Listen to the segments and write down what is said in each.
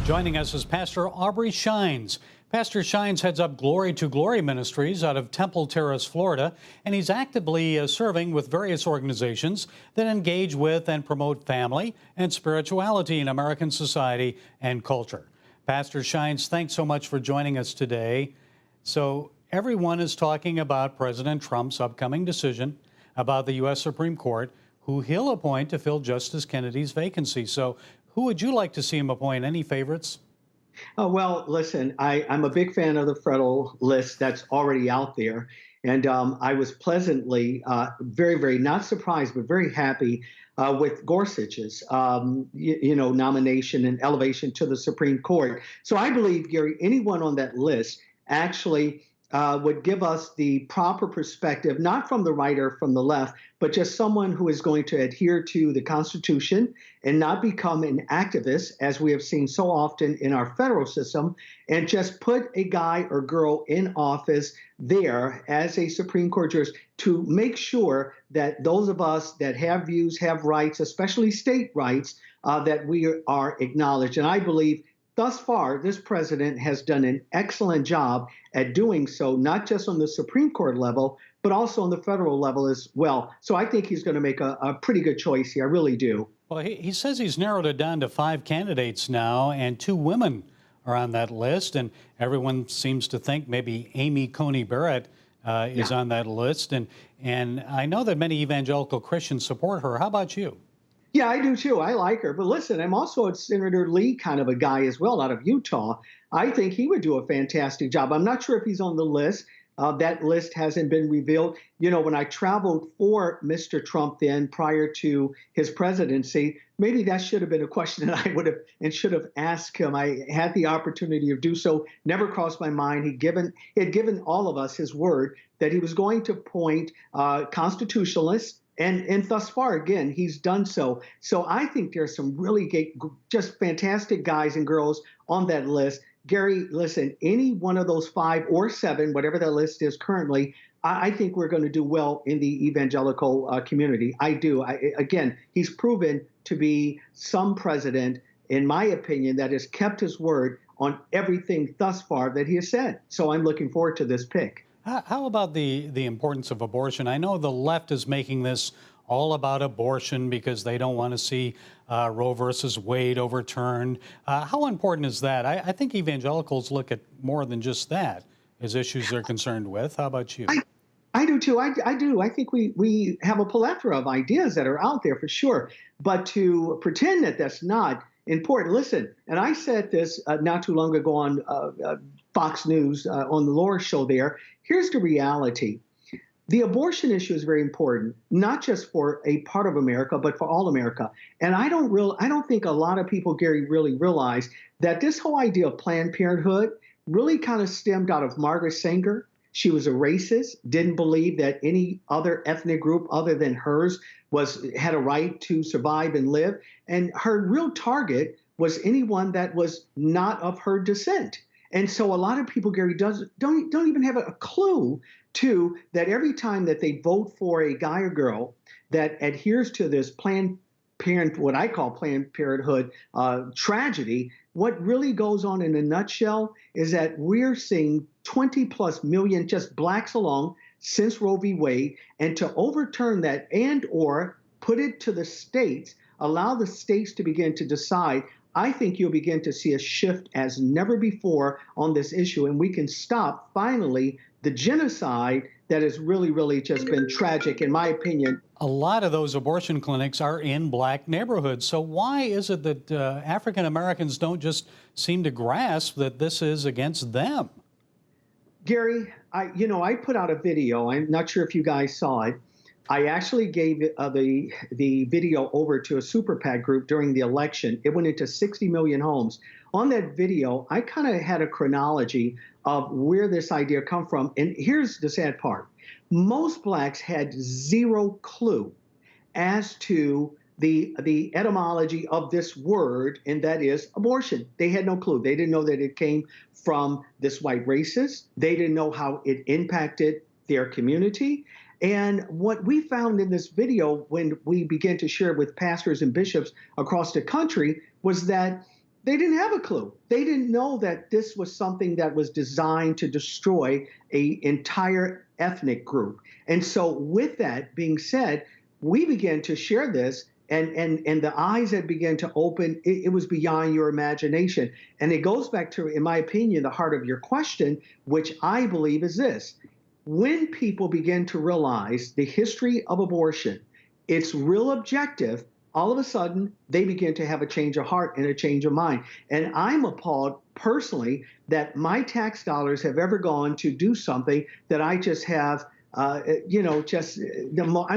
Joining us is Pastor Aubrey Shines. Pastor Shines heads up Glory to Glory Ministries out of Temple Terrace, Florida, and he's actively serving with various organizations that engage with and promote family and spirituality in American society and culture. Pastor Shines, thanks so much for joining us today. So everyone is talking about President Trump's upcoming decision about the U.S. Supreme Court, who he'll appoint to fill Justice Kennedy's vacancy. So who would you like to see him appoint? Any favorites? Oh, well, listen, I'm a big fan of the federal list that's already out there. And I was pleasantly, very, very not surprised, but very happy with Gorsuch's, nomination and elevation to the Supreme Court. So I believe, Gary, anyone on that list actually would give us the proper perspective, not from the right or from the left, but just someone who is going to adhere to the Constitution and not become an activist, as we have seen so often in our federal system, and just put a guy or girl in office there as a Supreme Court judge to make sure that those of us that have views, have rights, especially state rights, that we are acknowledged. And I believe thus far, this president has done an excellent job at doing so, not just on the Supreme Court level, but also on the federal level as well. So I think he's going to make a pretty good choice here. I really do. Well, he says he's narrowed it down to 5 candidates now, and 2 women are on that list. And everyone seems to think maybe Amy Coney Barrett is on that list. And I know that many evangelical Christians support her. How about you? Yeah, I do too. I like her. But listen, I'm also a Senator Lee kind of a guy as well out of Utah. I think he would do a fantastic job. I'm not sure if he's on the list. That list hasn't been revealed. You know, when I traveled for Mr. Trump then prior to his presidency, maybe that should have been a question that I would have and should have asked him. I had the opportunity to do so. Never crossed my mind. He had given all of us his word that he was going to appoint constitutionalists. And thus far, again, he's done so. So I think there's some really just fantastic guys and girls on that list. Gary, listen, any one of those 5 or 7, whatever that list is currently, I think we're going to do well in the evangelical community. I do. Again, he's proven to be some president, in my opinion, that has kept his word on everything thus far that he has said. So I'm looking forward to this pick. How about the importance of abortion? I know the left is making this all about abortion because they don't want to see Roe versus Wade overturned. How important is that? I think evangelicals look at more than just that as issues they're concerned with. How about you? I do too. I do. I think we have a plethora of ideas that are out there for sure. But to pretend that that's not important, listen, and I said this not too long ago on Fox News on the Laura show there. Here's the reality. The abortion issue is very important, not just for a part of America, but for all America. And I don't think a lot of people, Gary, really realize that this whole idea of Planned Parenthood really kind of stemmed out of Margaret Sanger. She was a racist, didn't believe that any other ethnic group other than hers had a right to survive and live. And her real target was anyone that was not of her descent. And so a lot of people, Gary, don't even have a clue to that every time that they vote for a guy or girl that adheres to this what I call Planned Parenthood tragedy, what really goes on in a nutshell is that we're seeing 20+ million just blacks alone since Roe v. Wade, and to overturn that and or put it to the states, allow the states to begin to decide, I think you'll begin to see a shift as never before on this issue, and we can stop finally the genocide that has really, really just been tragic, in my opinion. A lot of those abortion clinics are in black neighborhoods. So why is it that African Americans don't just seem to grasp that this is against them? Gary, I put out a video. I'm not sure if you guys saw it. I actually gave the video over to a super PAC group during the election. It went into 60 million homes. On that video, I kind of had a chronology of where this idea come from. And here's the sad part. Most blacks had zero clue as to the etymology of this word, and that is abortion. They had no clue. They didn't know that it came from this white racist. They didn't know how it impacted their community. And what we found in this video when we began to share with pastors and bishops across the country was that They didn't have a clue. They didn't know that this was something that was designed to destroy an entire ethnic group. And so, with that being said, we began to share this, and the eyes that began to open, it was beyond your imagination. And it goes back to, in my opinion, the heart of your question, which I believe is this. When people begin to realize the history of abortion, its real objective, all of a sudden they begin to have a change of heart and a change of mind. And I'm appalled personally that my tax dollars have ever gone to do something that I just have, I'm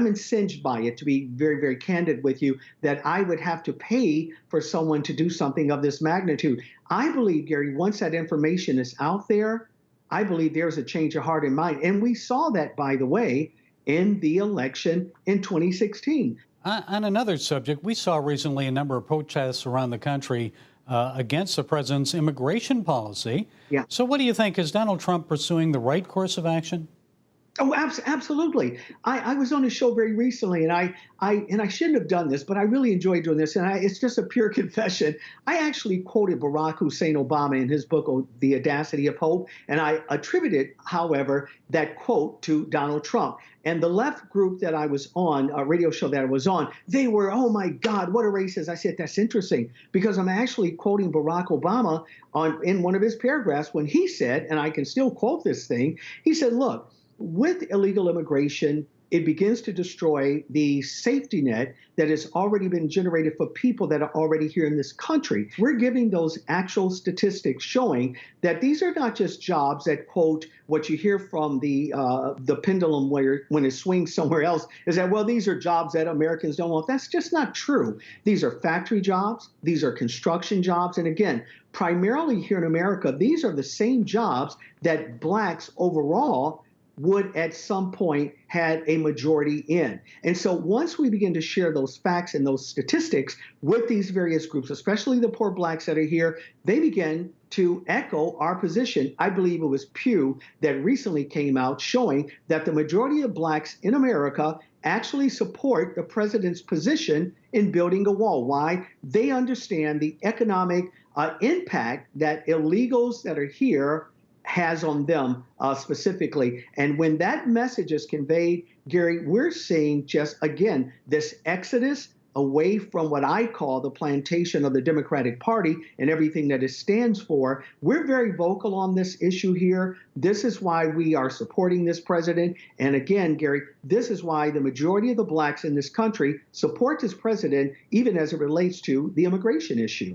incensed by it, to be very, very candid with you, that I would have to pay for someone to do something of this magnitude. I believe, Gary, once that information is out there, I believe there's a change of heart and mind. And we saw that, by the way, in the election in 2016. On another subject, we saw recently a number of protests around the country against the president's immigration policy. Yeah. So what do you think? Is Donald Trump pursuing the right course of action? Oh, absolutely. I was on a show very recently, and I shouldn't have done this, but I really enjoyed doing this, and it's just a pure confession. I actually quoted Barack Hussein Obama in his book, The Audacity of Hope, and I attributed, however, that quote to Donald Trump. And the left group that I was on, a radio show that I was on, they were, oh my God, what a racist. I said, that's interesting, because I'm actually quoting Barack Obama in one of his paragraphs when he said, and I can still quote this thing, he said, look, with illegal immigration, it begins to destroy the safety net that has already been generated for people that are already here in this country. We're giving those actual statistics showing that these are not just jobs that, quote, what you hear from the pendulum when it swings somewhere else is that, well, these are jobs that Americans don't want. That's just not true. These are factory jobs. These are construction jobs. And again, primarily here in America, these are the same jobs that blacks overall would at some point had a majority in. And so once we begin to share those facts and those statistics with these various groups, especially the poor blacks that are here, they begin to echo our position. I believe it was Pew that recently came out showing that the majority of blacks in America actually support the president's position in building a wall. Why? They understand the economic impact that illegals that are here has on them specifically. And when that message is conveyed, Gary, we're seeing just, again, this exodus away from what I call the plantation of the Democratic Party and everything that it stands for. We're very vocal on this issue here. This is why we are supporting this president. And again, Gary, this is why the majority of the blacks in this country support this president, even as it relates to the immigration issue.